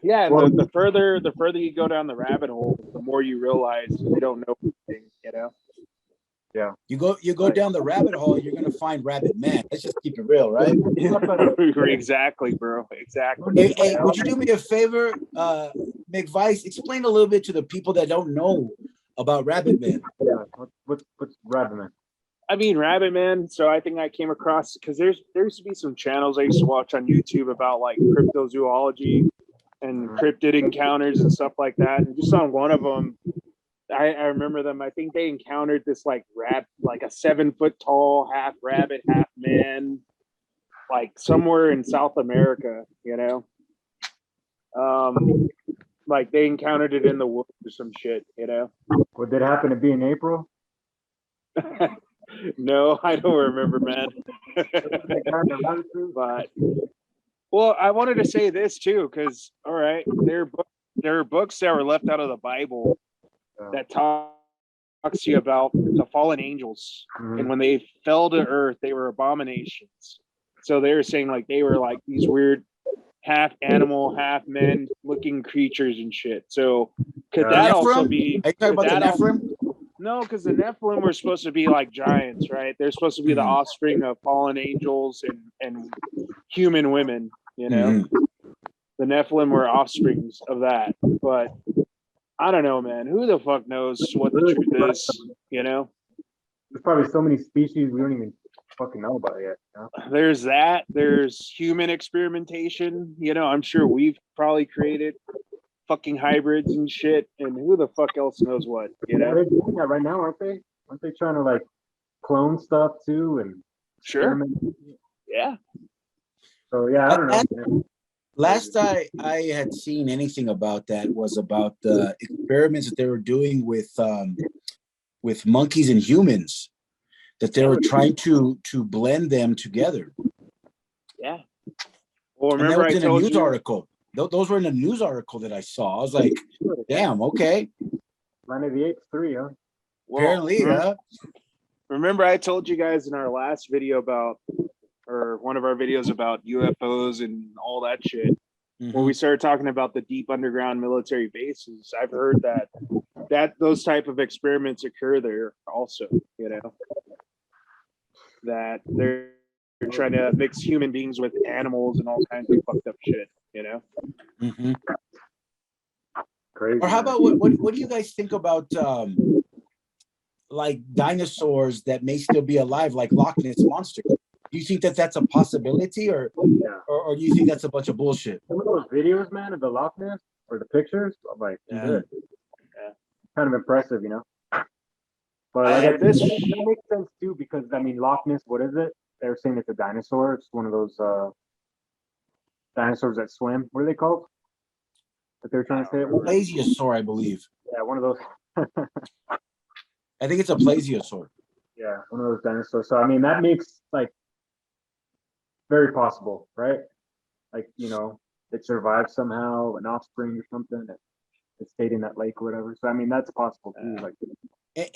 Yeah, and Well, the further you go down the rabbit hole, the more you realize you don't know anything, you know. yeah. You go down the rabbit hole, you're gonna find rabbit man. Let's just keep it real, right? Exactly, bro. Exactly. Hey, would you do me a favor, McVice? Explain a little bit to the people that don't know about rabbit man. Yeah. What's rabbit man? I mean, Rabbit Man. So I think I came across because there used to be some channels I used to watch on YouTube about like cryptozoology and cryptid encounters and stuff like that. And just on one of them, I remember them. I think they encountered this like like a 7 foot tall, half rabbit, half man, like somewhere in South America. You know, like they encountered it in the woods or some shit. You know. What did happen to be in April? No, I don't remember, man. But well, I wanted to say this too, because all right, there are books that were left out of the Bible that talks to you about the fallen angels, and when they fell to earth, they were abominations. So they were saying like they were like these weird half animal, half men looking creatures and shit. So could that also be? Are you talking about the Nephilim? No, because the Nephilim were supposed to be like giants, right? They're supposed to be the offspring of fallen angels and human women, you know? The Nephilim were offsprings of that. But I don't know, man. Who the fuck knows what the truth is, you know? There's probably so many species we don't even fucking know about yet. You know? There's that. There's human experimentation. You know, I'm sure we've probably created fucking hybrids and shit, and who the fuck else knows what, you know? They're doing that right now, aren't they? Aren't they trying to like clone stuff too and experiment? Yeah. So yeah, I don't know. Last I had seen anything about that was about the experiments that they were doing with monkeys and humans, that they were trying to blend them together. Yeah. Well, remember and that was I in a told news you article. Those were in a news article that I saw. I was like, damn, okay. Planet of the Apes 3, huh? Apparently, yeah. Remember I told you guys in our last video about, or one of our videos about UFOs and all that shit, when we started talking about the deep underground military bases. I've heard that those type of experiments occur there also, you know, that they're trying to mix human beings with animals and all kinds of fucked up shit, you know. Crazy. Or how about what do you guys think about like dinosaurs that may still be alive, like Loch Ness monster? Do you think that that's a possibility, or do you think that's a bunch of bullshit? Some of those videos, man, of the Loch Ness or the pictures, I'm like, shit. Kind of impressive, you know. But like this that makes sense too, because I mean, Loch Ness, what is it? They're saying it's a dinosaur. It's one of those dinosaurs that swim. What are they called? That they're trying to say it was? Plesiosaur, I believe. Yeah, one of those. I think it's a plesiosaur. Yeah, one of those dinosaurs. So I mean, that makes like very possible, right? Like, you know, it survived somehow, an offspring or something that stayed in that lake or whatever. So I mean, that's possible too. Like,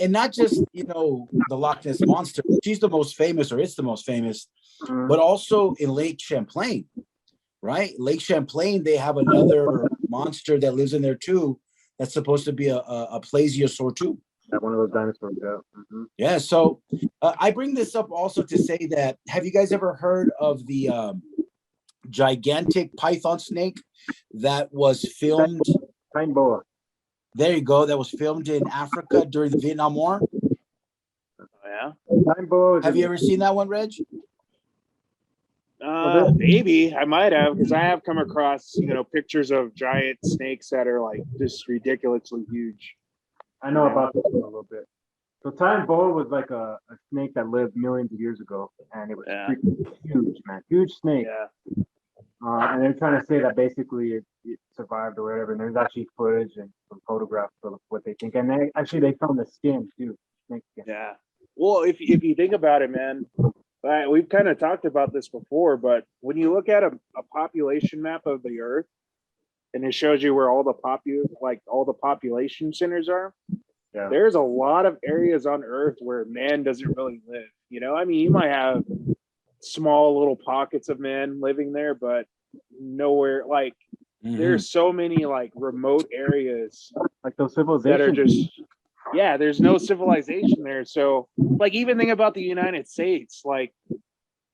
and not just, you know, the Loch Ness monster. She's the most famous, or it's the most famous, but also in Lake Champlain, right? Lake Champlain, they have another monster that lives in there too. That's supposed to be a plesiosaur too. Yeah, one of those dinosaurs. Yeah. Yeah. So I bring this up also to say that, have you guys ever heard of the gigantic python snake that was filmed? Pine boa. There you go. That was filmed in Africa during the Vietnam War. Oh, yeah. Pine boa. Have you ever seen that one, Reg? Maybe I might have, because I have come across, you know, pictures of giant snakes that are like just ridiculously huge. I know about this one a little bit. So Time boa was like a snake that lived millions of years ago, and it was huge, man, huge snake. Yeah. And they're trying to say that basically it survived or whatever. And there's actually footage and some photographs of what they think. And they found the skin too, snake skin. Yeah. Well, if you think about it, man, we've kind of talked about this before, but when you look at a population map of the Earth, and it shows you where all the population centers are. Yeah. There's a lot of areas on Earth where man doesn't really live. You know, I mean, you might have small little pockets of man living there, but nowhere, like there's so many like remote areas Like those that are civilizations. just, yeah, there's no civilization there. So like even think about the United States, like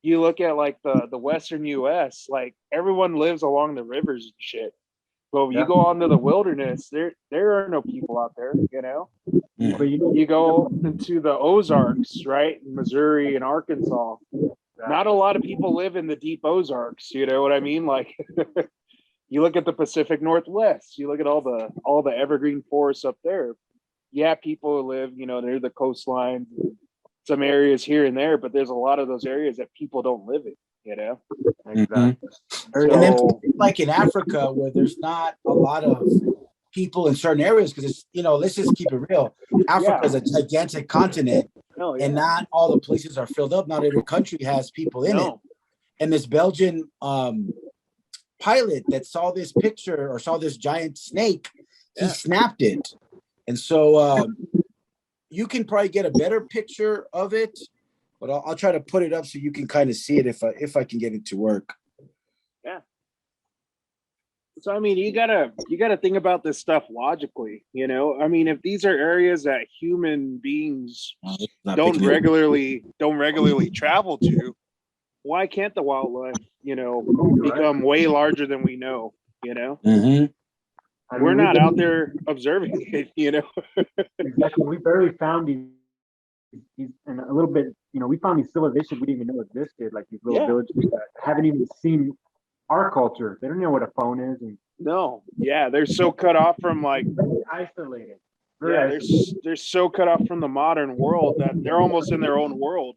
you look at like the Western US, like everyone lives along the rivers and shit. But you Yeah. go onto the wilderness, there are no people out there, you know. Mhm. But You go into the Ozarks, right? Missouri and Arkansas. Not a lot of people live in the deep Ozarks, you know what I mean? Like you look at the Pacific Northwest, you look at all the evergreen forests up there. Yeah, people who live, you know, near the coastline, some areas here and there, but there's a lot of those areas that people don't live in, you know. exactly. And then So like in Africa, where there's not a lot of people in certain areas, because it's, you know, let's just keep it real. Africa is a gigantic continent, no, yeah, and not all the places are filled up. Not every country has people in it. no, And this Belgian pilot that saw this picture or saw this giant snake, he Yeah. snapped it. And so you can probably get a better picture of it, but I'll try to put it up so you can kind of see it if I can get it to work. So I mean, you gotta think about this stuff logically, you know. I mean, if these are areas that human beings Not don't picking it. regularly travel to, why can't the wildlife, you know, become way larger than we know? You know, Mhm. I we're mean, not out there observing it. You know, exactly. We barely found these, and a little bit, you know, we found these civilizations we didn't even know existed, like these little Yeah. villages that haven't even seen our culture. They don't know what a phone is, and no, yeah, they're so cut off from like, very isolated. Very yeah, isolated. they're so cut off from the modern world that they're almost in their own world.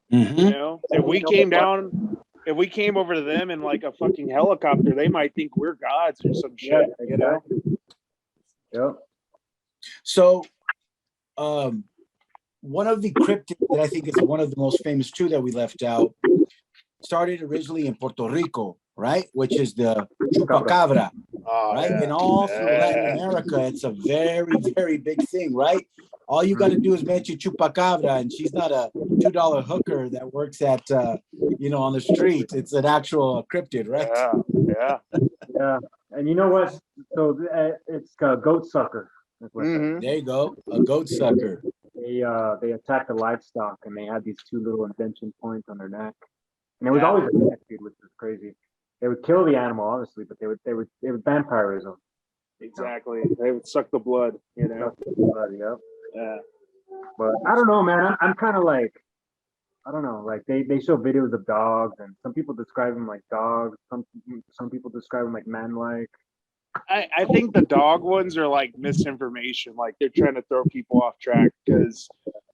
You Mhm. know, if we came down, if we came over to them in like a fucking helicopter, they might think we're gods or some shit. Yeah, You know, Yep. So one of the cryptids that I think is one of the most famous too that we left out started originally in Puerto Rico, right? Which is the chupacabra, oh, right? yeah. And all through Latin Yeah. America, it's a very, very big thing, right? All you got to do is mention chupacabra, and she's not a $2 hooker that works at, you know, on the street. It's an actual cryptid, right? Yeah. Yeah. And you know what? So it's a goat sucker. That's what Mhm. There you go, a goat sucker. they attack the livestock, and they had these two little indentation points on their neck, and it was Yeah. always a neck, dude, which was crazy. They would kill the animal, obviously, but they would vampirism. Exactly. They would suck the blood. You know. Yeah. Yeah. But I don't know, man. I'm kind of like, I don't know. Like they show videos of dogs, and some people describe them like dogs. Some people describe them like man-like. I think the dog ones are like misinformation. Like they're trying to throw people off track because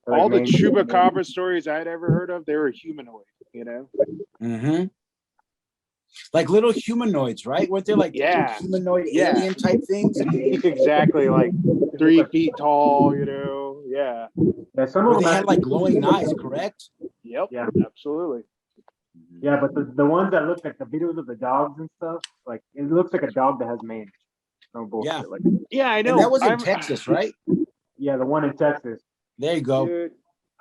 Like all the man- chupacabra stories I'd ever heard of, they were humanoid. You know. Mm-hmm. Like little humanoids, right? Weren't there like Yeah. humanoid Yeah. alien type things? Exactly. Like 3 feet tall. You know. Yeah. Yeah, some Where of they them had like glowing eyes, correct? Yep. Yeah. Absolutely. Yeah, but the ones that look like the videos of the dogs and stuff, like it looks like a dog that has mange. No bullshit. Yeah. Like Yeah, I know. And that was in I'm- Texas, right? yeah, the one in Texas. There you go. Dude,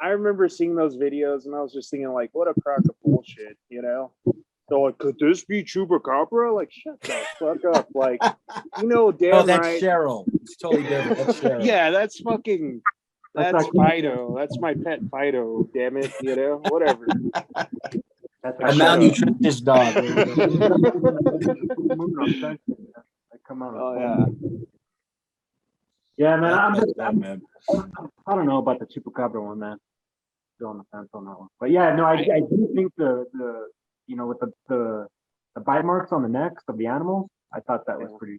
I remember seeing those videos and I was just thinking, like, what a crock of bullshit, you know? They're like, could this be chupacabra? Like, shut the fuck up. Like, you know, damn Oh, that's right. Cheryl. It's totally different. That's Cheryl. Yeah, that's fucking. That's That's like- Fido. That's my pet Fido. Damn it, you know, whatever. That's A Shut up. malnutritious dog. Like, come on. Oh yeah. Yeah, man. That's bad, man. I don't know about the chupacabra one, man. Still on the fence on that one. But yeah, no, I do think the you know, with the bite marks on the necks of the animals, I thought that was pretty.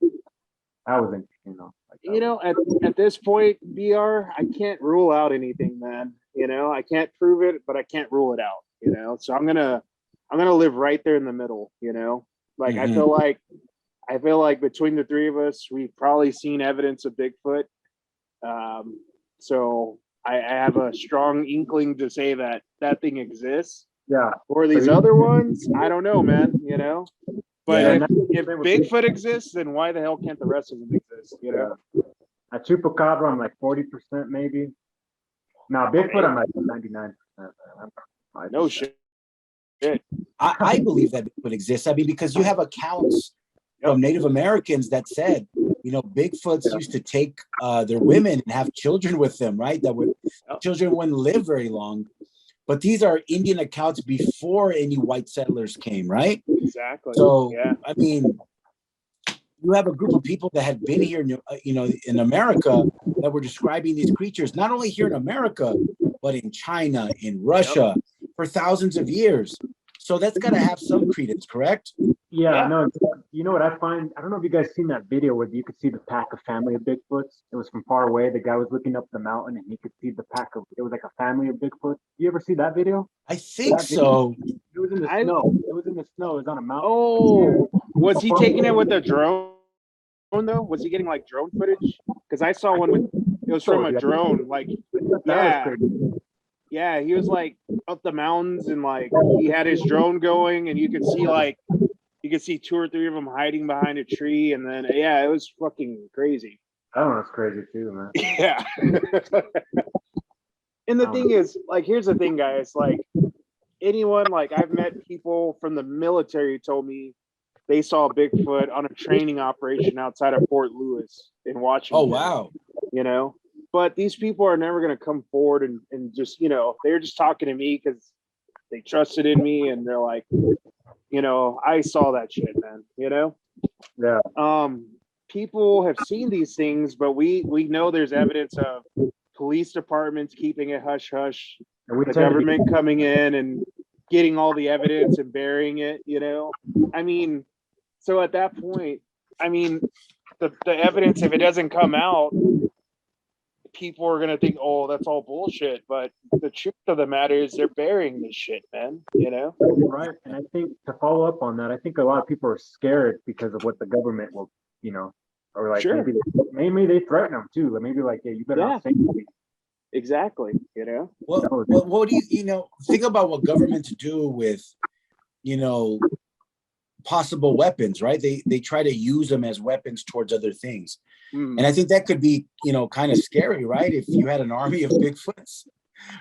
That was interesting, though. Like, You know, at this point, BR, I can't rule out anything, man. You know, I can't prove it, but I can't rule it out. You know, so I'm gonna live right there in the middle. You know, like I feel like between the three of us, we've probably seen evidence of Bigfoot. So I have a strong inkling to say that that thing exists. yeah. Or these other ones, I don't know, man. You know, but Yeah. if Bigfoot exists, then why the hell can't the rest of them exist? You know. A chupacabra, I'm like 40% maybe. Now Bigfoot, I'm like 99%. No shit. I believe that Bigfoot exists. I mean, because you have accounts from Native Americans that said, you know, Bigfoots used to take their women and have children with them, right? Children wouldn't live very long. But these are Indian accounts before any white settlers came, right? Exactly. So, yeah. I mean, you have a group of people that had been here, you know, in America that were describing these creatures, not only here in America, but in China, in Russia, for thousands of years. So that's got to have some credence, correct? Yeah, no, you know what I find? I don't know if you guys seen that video where you could see the pack of family of Bigfoots. It was from far away. The guy was looking up the mountain and he could see the pack of, it was like a family of Bigfoot. You ever see that video? I think so. It was in the snow. It was in the snow. It was on a mountain. Oh, was he taking it with a drone though? Was he getting like drone footage? Because I saw one with, it was from a drone. Like, yeah, he was like up the mountains and like he had his drone going and you could see like, you could see 2 or 3 of them hiding behind a tree, and then yeah, it was fucking crazy. That one was crazy too, man. Yeah. And the thing is, like, here's the thing, guys. Like, anyone, like, I've met people from the military told me they saw Bigfoot on a training operation outside of Fort Lewis in Washington. Oh wow. You know, but these people are never going to come forward and just, you know, they're just talking to me because they trusted in me and they're like, you know, I saw that shit, man, you know? Yeah. People have seen these things, but we know there's evidence of police departments keeping it hush hush, the government coming in and getting all the evidence and burying it, you know? I mean, so at that point, I mean, the evidence, if it doesn't come out, people are gonna think, oh, that's all bullshit. But the truth of the matter is they're burying this shit, man. You know? Right. And I think to follow up on that, I think a lot of people are scared because of what the government will, you know, or like maybe they threaten them too. Like maybe like, yeah, you better not say anything. Exactly. You know? Well, what do you know? Think about what governments do with, you know, possible weapons, right? They try to use them as weapons towards other things. And I think that could be, you know, kind of scary, right? If you had an army of Bigfoots,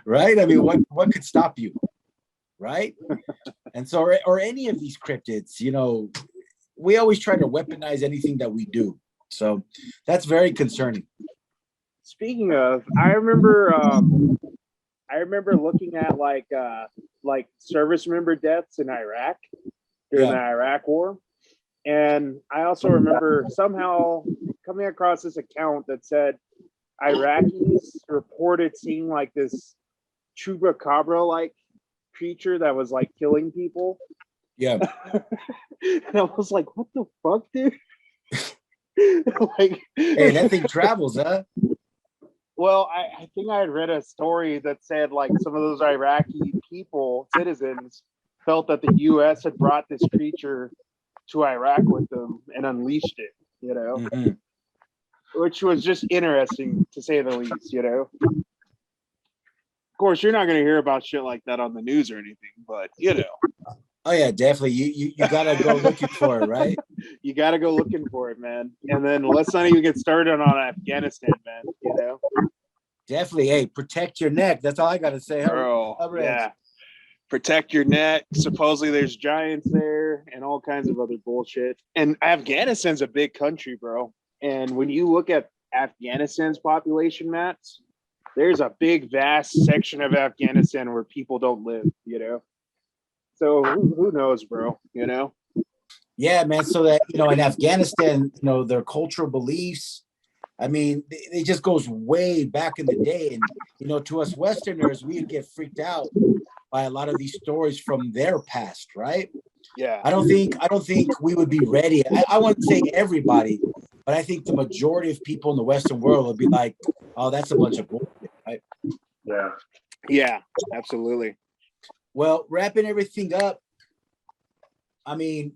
right? I mean, what could stop you, right? And so, or any of these cryptids, you know, we always try to weaponize anything that we do. So that's very concerning. Speaking of, I remember looking at like service member deaths in Iraq during the Iraq War. And I also remember somehow coming across this account that said Iraqis reported seeing like this chupacabra-like creature that was like killing people. Yeah. And I was like, what the fuck, dude? Like, hey, that thing travels, huh? Well, I think I had read a story that said like some of those Iraqi people, citizens, felt that the U.S. had brought this creature to Iraq with them and unleashed it, you know, which was just interesting to say the least, you know. Of course, you're not going to hear about shit like that on the news or anything, but you know. Oh yeah, definitely. You gotta go looking for it, right? You gotta go looking for it, man. And then let's not even get started on Afghanistan, man. You know. Definitely. Hey, protect your neck. That's all I gotta say. Bro, yeah. Protect your neck. Supposedly there's giants there and all kinds of other bullshit. And Afghanistan's a big country, bro. And when you look at Afghanistan's population maps, there's a big, vast section of Afghanistan where people don't live, you know? So who knows, bro, you know? Yeah, man. So that, you know, in Afghanistan, you know, their cultural beliefs, I mean, it just goes way back in the day. And, you know, to us Westerners, we'd get freaked out by a lot of these stories from their past, right? Yeah. I don't think we would be ready. I wouldn't say everybody, but I think the majority of people in the Western world would be like, oh, that's a bunch of bullshit, right? Yeah. Yeah, absolutely. Well, wrapping everything up, I mean,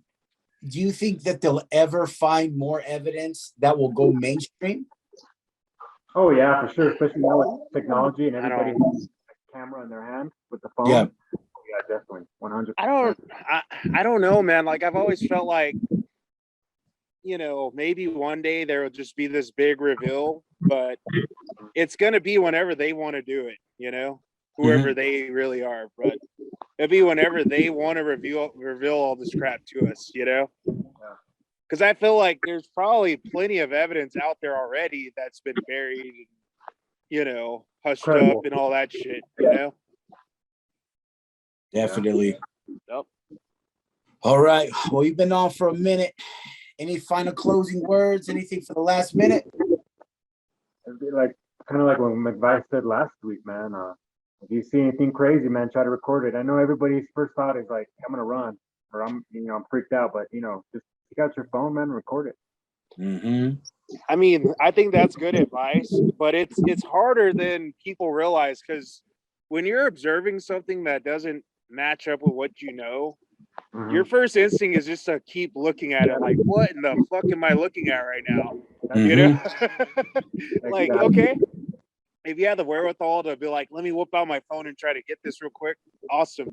do you think that they'll ever find more evidence that will go mainstream? Oh yeah, for sure. Especially now with technology and everybody has a camera in their hand with the phone. Yeah. Yeah, definitely. 100%. I don't know, man. Like I've always felt like, you know, maybe one day there will just be this big reveal, but it's gonna be whenever they want to do it, you know, whoever they really are. But it'll be whenever they want to reveal all this crap to us, you know. Yeah. because I feel like there's probably plenty of evidence out there already that's been buried, you know, hushed Incredible. up and all that shit, you know? Definitely. Yep. All right. Well, you've been on for a minute. Any final closing words? Anything for the last minute? It'd be like kind of like what McVice said last week, man. If you see anything crazy, man, try to record it. I know everybody's first thought is like, I'm gonna run or I'm freaked out, but just take out your phone, man, and record it. Mm-hmm. I mean, I think that's good advice, but it's harder than people realize, because when you're observing something that doesn't match up with what you know, Mhm. your first instinct is just to keep looking at it like, what in the fuck am I looking at right now? That's- You know? Like, Exactly. okay, if you have the wherewithal to be like, let me whip out my phone and try to get this real quick, awesome.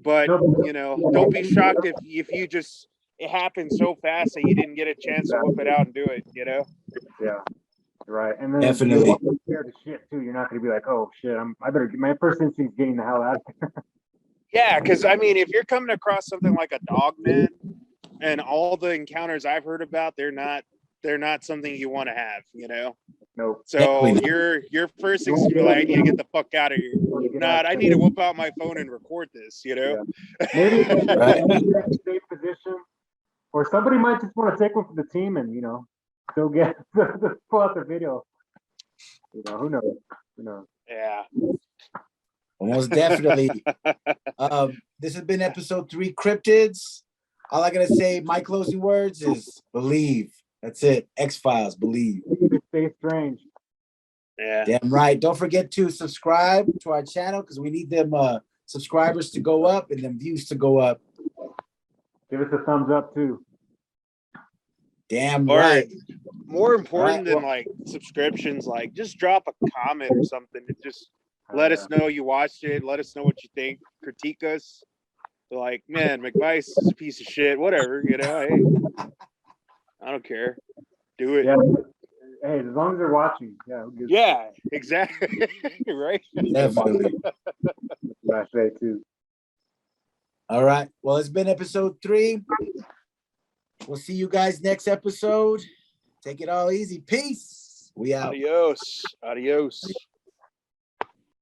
But don't be shocked if you just, it happened so fast that you didn't get a chance to whip it out and do it, you know? Yeah. Right. And then Definitely. you're scared of shit too. You're not gonna be like, oh shit, I better my first instinct is getting the hell out of here. Yeah, because I mean, if you're coming across something like a dog man, and all the encounters I've heard about, they're not something you want to have, you know? Nope. So Definitely. your first thing is to be like, I need to get the fuck out of here. Not, I need to whip out my phone and record this, you know? Yeah. Maybe Right. you're in a safe position, or somebody might just want to take one for the team and go get pull out the video. Who knows? Who knows? Yeah. Almost definitely. This has been episode 3, Cryptids. All I gotta say, my closing words is believe. That's it. X-Files, believe. Stay strange. Yeah. Damn right. Don't forget to subscribe to our channel because we need them subscribers to go up and them views to go up. Give us a thumbs up too. Damn Or right. more important Right. than like subscriptions, like just drop a comment or something. And just let us know you watched it. Let us know what you think. Critique us. Like, man, McVice is a piece of shit. Whatever, you know. Hey, I don't care. Do it. Yeah. Hey, as long as they're watching, yeah. Who gives a Yeah, exactly. Right. Definitely. shit? I say too. All right. Well, it's been episode 3. We'll see you guys next episode. Take it all easy. Peace. We out. Adios. Adios.